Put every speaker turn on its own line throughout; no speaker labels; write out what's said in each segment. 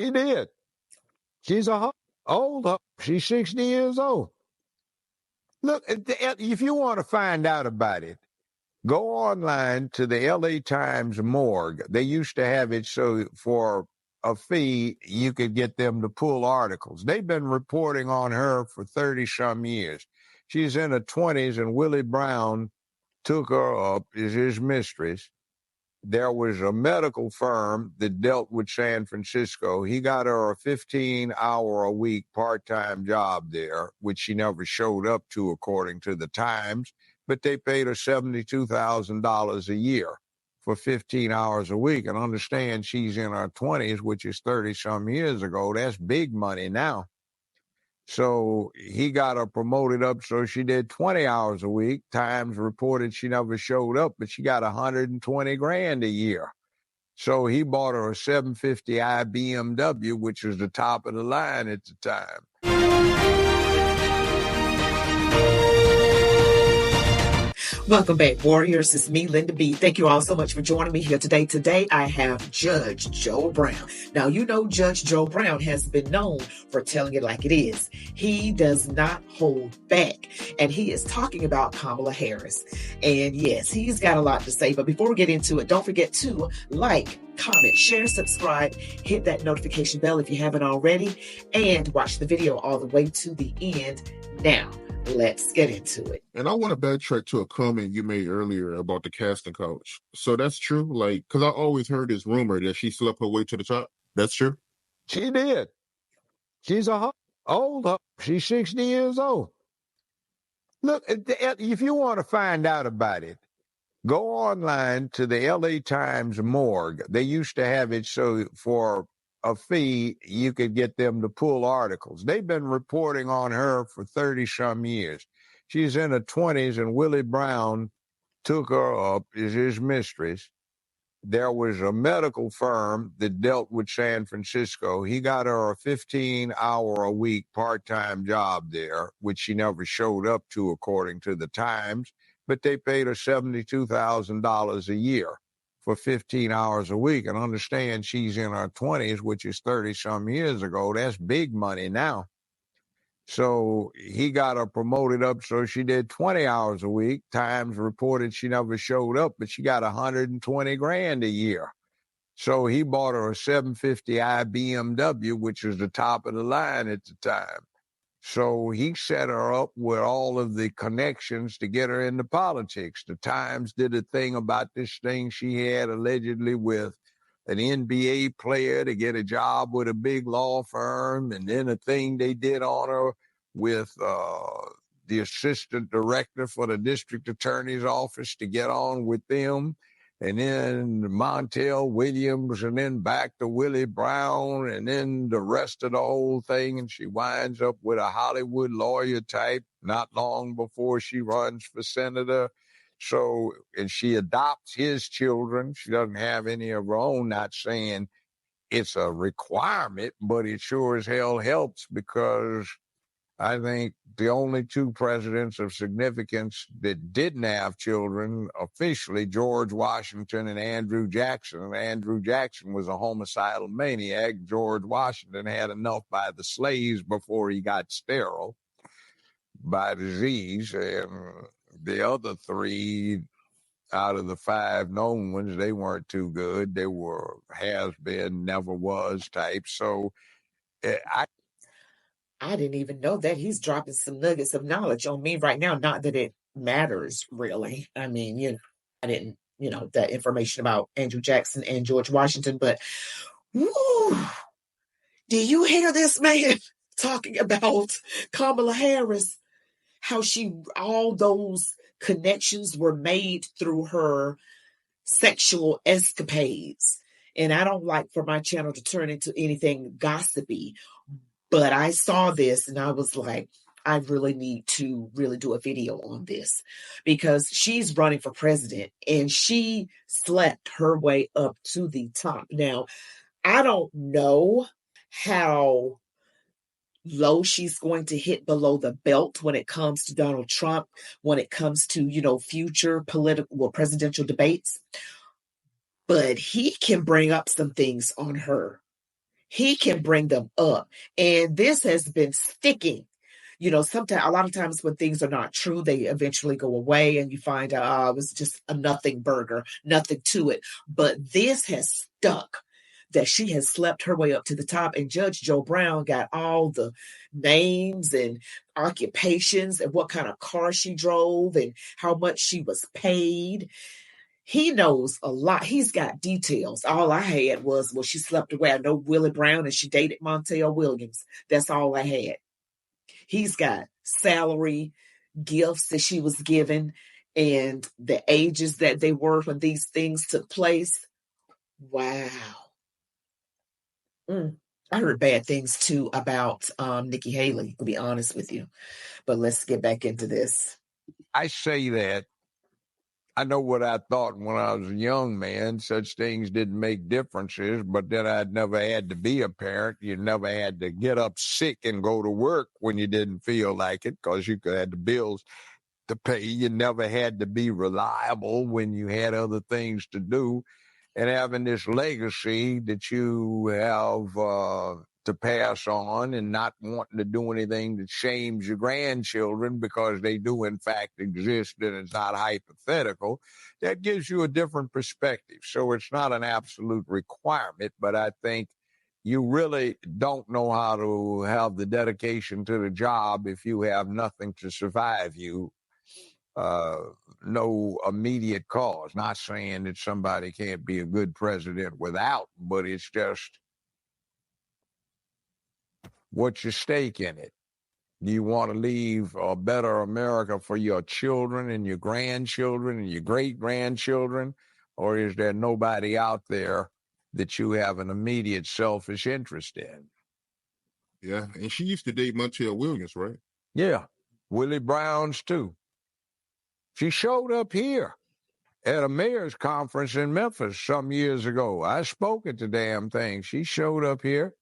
She did. She's old. She's 60 years old. Look, if you want to find out about it, go online to the LA Times morgue. They used to have it so for a fee, you could get them to pull articles. They've been reporting on her for 30 some years. She's in her 20s, and Willie Brown took her up as his mistress. There was a medical firm that dealt with San Francisco. He got her a 15-hour-a-week part-time job there, which she never showed up to, according to the Times, but they paid her $72,000 a year for 15 hours a week. And understand, she's in her 20s, which is 30-some years ago. That's big money now. So he got her promoted up, so she did 20 hours a week. Times reported she never showed up, but she got 120 grand a year. So he bought her a 750i BMW, which was the top of the line at the time.
Welcome back, Warriors. It's me, Linda B. Thank you all so much for joining me here today. Today, I have Judge Joe Brown. Now, you know Judge Joe Brown has been known for telling it like it is. He does not hold back. And he is talking about Kamala Harris. And yes, he's got a lot to say. But before we get into it, don't forget to like, comment, share, subscribe, hit that notification bell if you haven't already, and watch the video all the way to the end. Now, let's get into it.
And I want to backtrack to a comment you made earlier about the casting couch. So that's true? Like, because I always heard this rumor that she slept her way to the top. That's true?
She did. She's old. She's 60 years old. Look, if you want to find out about it, go online to the LA Times morgue. They used to have it so for a fee, you could get them to pull articles. They've been reporting on her for 30 some years. She's in her 20s, and Willie Brown took her up as his mistress. There was a medical firm that dealt with San Francisco. He got her a 15-hour-a-week part-time job there, which she never showed up to, according to the Times, but they paid her $72,000 a year for 15 hours a week. And understand, she's in her 20s, which is 30-some years ago. That's big money now. So he got her promoted up, so she did 20 hours a week. Times reported she never showed up, but she got 120 grand a year. So he bought her a 750i BMW, which was the top of the line at the time. So he set her up with all of the connections to get her into politics. The Times did a thing about this thing she had allegedly with an NBA player to get a job with a big law firm, and then a thing they did on her with the assistant director for the district attorney's office to get on with them, and then Montel Williams, and then back to Willie Brown, and then the rest of the whole thing. And she winds up with a Hollywood lawyer type not long before she runs for senator. So, and she adopts his children. She doesn't have any of her own. Not saying it's a requirement, but it sure as hell helps, because I think the only two presidents of significance that didn't have children officially, George Washington and Andrew Jackson. And Andrew Jackson was a homicidal maniac. George Washington had enough by the slaves before he got sterile by disease. And the other three out of the five known ones, they weren't too good. They were has-been, never was type. So
I didn't even know that. He's dropping some nuggets of knowledge on me right now. Not that it matters, really. I mean, I didn't, that information about Andrew Jackson and George Washington, but woo, do you hear this man talking about Kamala Harris? How all those connections were made through her sexual escapades. And I don't like for my channel to turn into anything gossipy, but I saw this and I was like, I really need to really do a video on this, because she's running for president and she slept her way up to the top. Now, I don't know how low she's going to hit below the belt when it comes to Donald Trump, when it comes to, future presidential debates. But he can bring up some things on her. he can bring them up. And this has been sticking. You know, sometimes, a lot of times when things are not true, they eventually go away and you find out, it was just a nothing burger, nothing to it. But this has stuck, that she has slept her way up to the top. And Judge Joe Brown got all the names and occupations and what kind of car she drove and how much she was paid. He knows a lot. He's got details. All I had was, well, she slept away. I know Willie Brown and she dated Montel Williams. That's all I had. He's got salary, gifts that she was given, and the ages that they were when these things took place. Wow. I heard bad things too about Nikki Haley, to be honest with you. But let's get back into this.
I say that I know what I thought when I was a young man. Such things didn't make differences, but then I'd never had to be a parent. You never had to get up sick and go to work when you didn't feel like it because you could have the bills to pay. You never had to be reliable when you had other things to do. And having this legacy that you have to pass on and not wanting to do anything that shames your grandchildren because they do in fact exist and it's not hypothetical, that gives you a different perspective. So it's not an absolute requirement, but I think you really don't know how to have the dedication to the job if you have nothing to survive you. No immediate cause. Not saying that somebody can't be a good president without, but it's just what's your stake in it? Do you want to leave a better America for your children and your grandchildren and your great-grandchildren? Or is there nobody out there that you have an immediate selfish interest in?
Yeah, and she used to date Montel Williams, right?
Yeah, Willie Brown's too. She showed up here at a mayor's conference in Memphis some years ago. I spoke at the damn thing. She showed up here.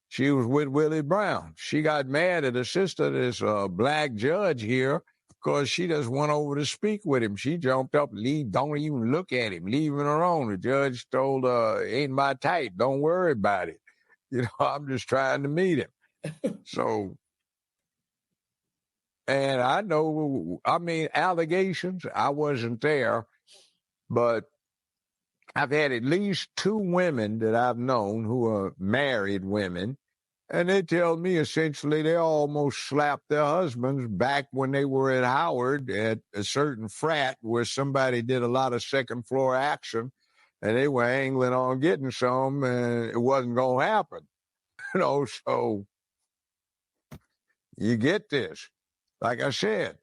She was with Willie Brown. She got mad at her sister, this black judge here, because she just went over to speak with him. She jumped up, don't even look at him, leave him alone. The judge told her, ain't my type, don't worry about it. You know, I'm just trying to meet him. So, and I know, I mean, allegations, I wasn't there, but I've had at least 2 women that I've known who are married women, and they tell me essentially they almost slapped their husbands back when they were at Howard at a certain frat where somebody did a lot of second floor action, and they were angling on getting some, and it wasn't going to happen. You know, so you get this. Like I said,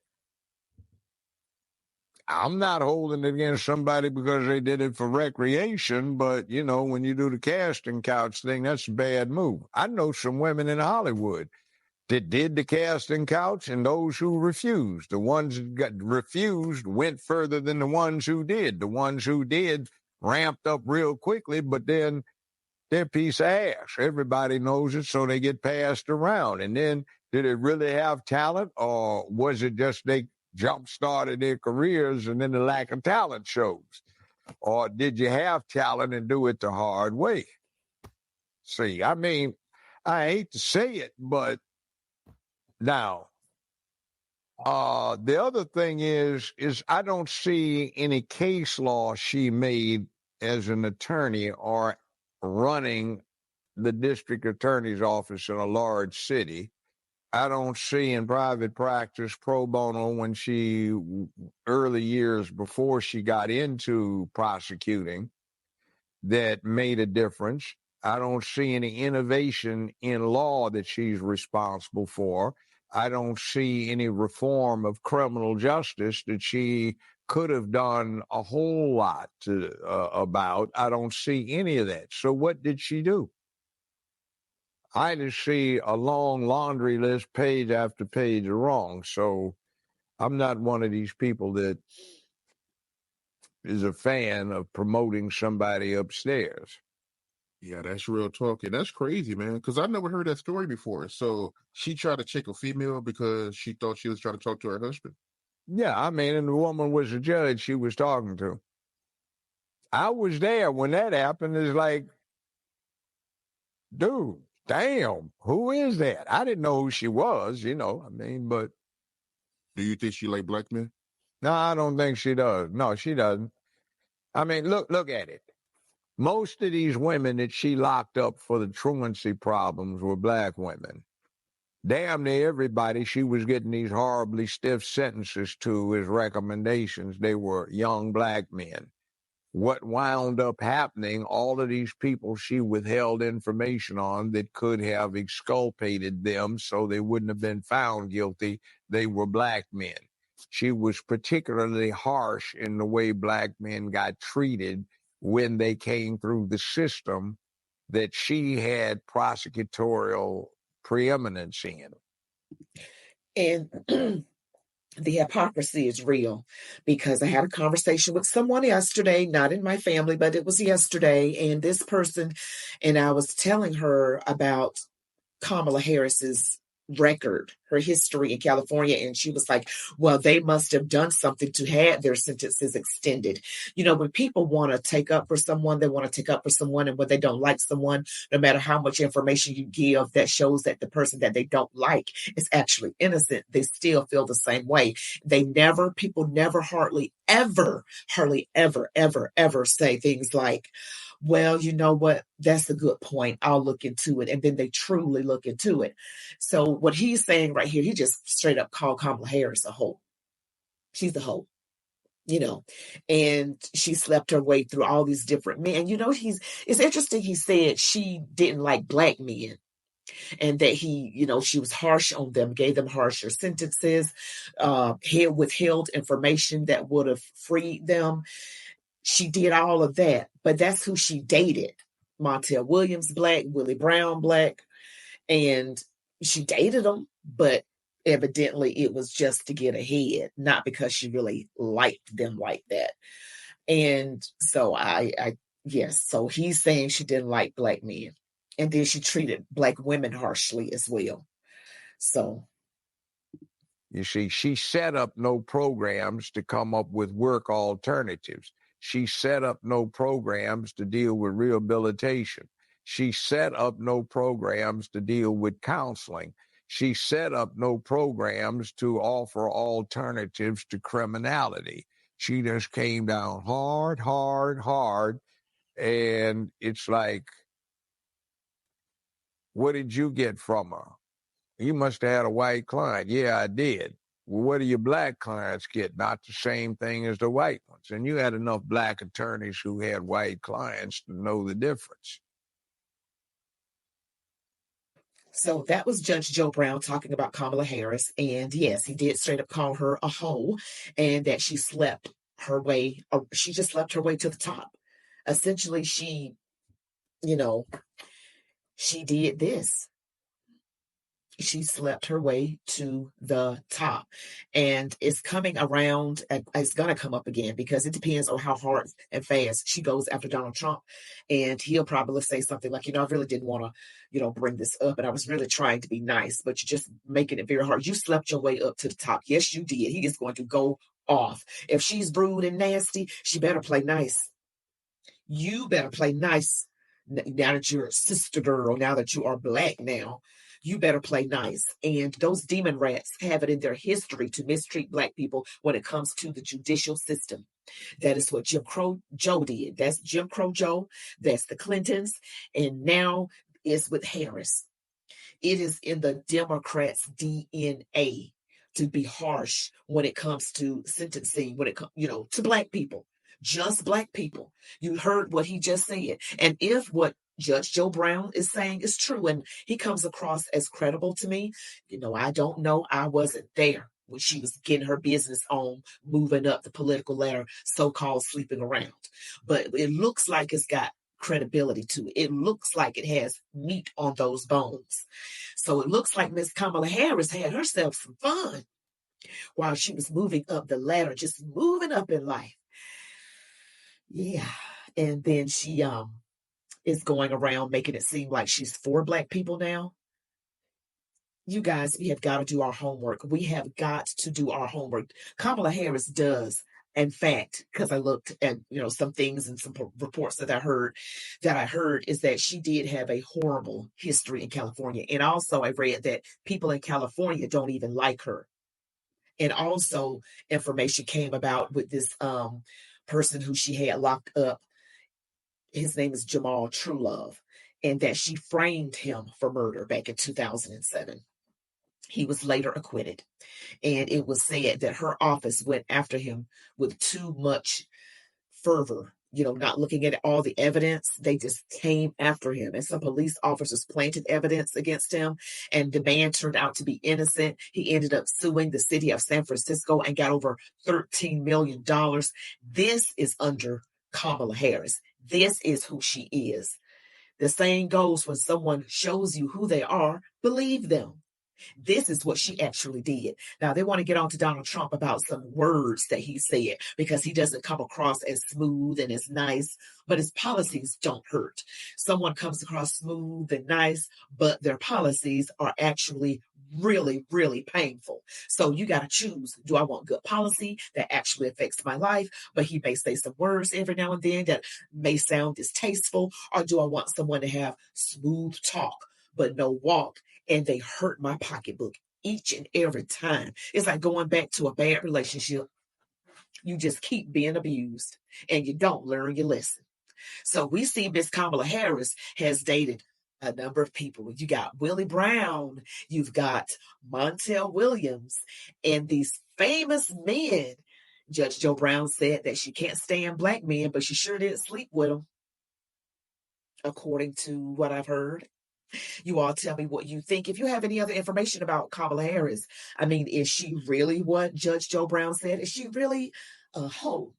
I'm not holding it against somebody because they did it for recreation, but, you know, when you do the casting couch thing, that's a bad move. I know some women in Hollywood that did the casting couch and those who refused. The ones that got refused went further than the ones who did. The ones who did ramped up real quickly, but then they're a piece of ass. Everybody knows it, so they get passed around. And then did it really have talent, or was it just they jump-started their careers and then the lack of talent shows? Or did you have talent and do it the hard way? See, I mean, I hate to say it, but now, the other thing is I don't see any case law she made as an attorney or running the district attorney's office in a large city. I don't see in private practice pro bono when she, early years before she got into prosecuting, that made a difference. I don't see any innovation in law that she's responsible for. I don't see any reform of criminal justice that she could have done a whole lot about. I don't see any of that. So what did she do? I just see a long laundry list, page after page of wrong. So I'm not one of these people that is a fan of promoting somebody upstairs.
Yeah, that's real talk. And that's crazy, man, because I never heard that story before. So she tried to check a female because she thought she was trying to talk to her husband.
Yeah, I mean, and the woman was the judge she was talking to. I was there when that happened. It's like dude, damn, who is that? I didn't know who she was, but
Do you think she like black men?
no, I don't think she does. No, she doesn't. I mean, look at it. Most of these women that she locked up for the truancy problems were black women. Damn near everybody she was getting these horribly stiff sentences to as recommendations, they were young black men. What wound up happening, all of these people she withheld information on that could have exculpated them so they wouldn't have been found guilty, they were black men. She was particularly harsh in the way black men got treated when they came through the system that she had prosecutorial preeminence in.
And the hypocrisy is real, because I had a conversation with someone yesterday, not in my family, but it was yesterday. And this person, and I was telling her about Kamala Harris's record, her history in California. And she was like, well, they must have done something to have their sentences extended. When people want to take up for someone, they want to take up for someone. And when they don't like someone, no matter how much information you give that shows that the person that they don't like is actually innocent, they still feel the same way. People never hardly ever say things like, well, you know what? That's a good point. I'll look into it. And then they truly look into it. So what he's saying right here, he just straight up called Kamala Harris a hoe. She's a hoe, and she slept her way through all these different men. It's interesting. He said she didn't like black men, and that she was harsh on them, gave them harsher sentences, withheld information that would have freed them. She did all of that, but that's who she dated. Montel Williams, black, Willie Brown, black, and she dated them, but evidently it was just to get ahead, not because she really liked them like that. And so yes, so he's saying she didn't like black men, and then she treated black women harshly as well. So
you see, she set up no programs to come up with work alternatives. She set up no programs to deal with rehabilitation. She set up no programs to deal with counseling. She set up no programs to offer alternatives to criminality. She just came down hard. And it's like, what did you get from her? You must have had a white client. Yeah, I did. Well, what do your black clients get? Not the same thing as the white ones. And you had enough black attorneys who had white clients to know the difference.
So that was Judge Joe Brown talking about Kamala Harris. And yes, he did straight up call her a hoe, and that she just slept her way to the top. Essentially, she did this. She slept her way to the top, and it's coming around. It's going to come up again, because it depends on how hard and fast she goes after Donald Trump. And he'll probably say something like, I really didn't want to, bring this up, and I was really trying to be nice, but you're just making it very hard. You slept your way up to the top. Yes, you did. He is going to go off. If she's rude and nasty, she better play nice. You better play nice. Now that you're a sister girl, now that you are black now, you better play nice. And those demon rats have it in their history to mistreat black people when it comes to the judicial system. That is what Jim Crow Joe did. That's Jim Crow Joe. That's the Clintons. And now it's with Harris. It is in the Democrats' DNA to be harsh when it comes to sentencing, when it comes, to black people. Just black people. You heard what he just said. And if what Judge Joe Brown is saying is true, and he comes across as credible to me, I don't know. I wasn't there when she was getting her business on, moving up the political ladder, so-called sleeping around. But it looks like it's got credibility to it. It looks like it has meat on those bones. So it looks like Miss Kamala Harris had herself some fun while she was moving up the ladder, just moving up in life. Yeah. And then she is going around making it seem like she's for black people now. You guys, we have got to do our homework. We have got to do our homework. Kamala Harris does In fact, because I looked at, some things and some reports that I heard is that she did have a horrible history in California. And also I read that people in California don't even like her. And also information came about with this person who she had locked up. His name is Jamal Truelove, and that she framed him for murder back in 2007. He was later acquitted. And it was said that her office went after him with too much fervor, not looking at all the evidence. They just came after him. And some police officers planted evidence against him, and the man turned out to be innocent. He ended up suing the city of San Francisco and got over $13 million. This is under Kamala Harris. This is who she is. The saying goes, when someone shows you who they are, believe them. This is what she actually did. Now, they want to get on to Donald Trump about some words that he said because he doesn't come across as smooth and as nice, but his policies don't hurt. Someone comes across smooth and nice, but their policies are actually really, really painful. So you got to choose. Do I want good policy that actually affects my life, but he may say some words every now and then that may sound distasteful, or do I want someone to have smooth talk but no walk, and they hurt my pocketbook each and every time? It's like going back to a bad relationship. You just keep being abused and you don't learn your lesson. So we see Miss Kamala Harris has dated a number of people. You got Willie Brown, you've got Montel Williams, and these famous men. Judge Joe Brown said that she can't stand black men, but she sure did sleep with them, according to what I've heard. You all tell me what you think. If you have any other information about Kamala Harris, I mean, is she really what Judge Joe Brown said? Is she really a hoe?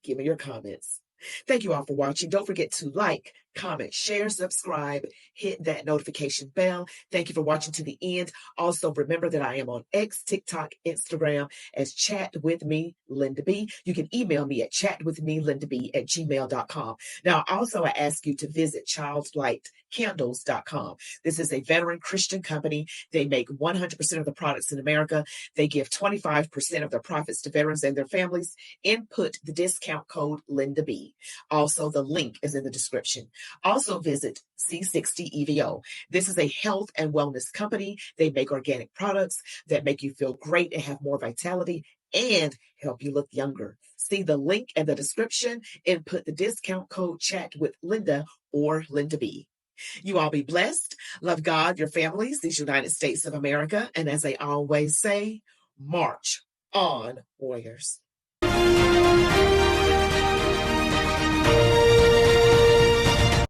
Give me your comments. Thank you all for watching. Don't forget to like, comment, share, subscribe, hit that notification bell. Thank you for watching to the end. Also, remember that I am on X, TikTok, Instagram as ChatWithMeLindaB. You can email me at chatwithmelindaB@gmail.com. Now, also, I ask you to visit childlightcandles.com. This is a veteran Christian company. They make 100% of the products in America. They give 25% of their profits to veterans and their families. Input the discount code LindaB. Also, the link is in the description. Also, visit C60EVO. This is a health and wellness company. They make organic products that make you feel great and have more vitality and help you look younger. See the link in the description. Input the discount code ChatWithLinda or LindaB. You all be blessed. Love God, your families, these United States of America. And as I always say, march on, warriors.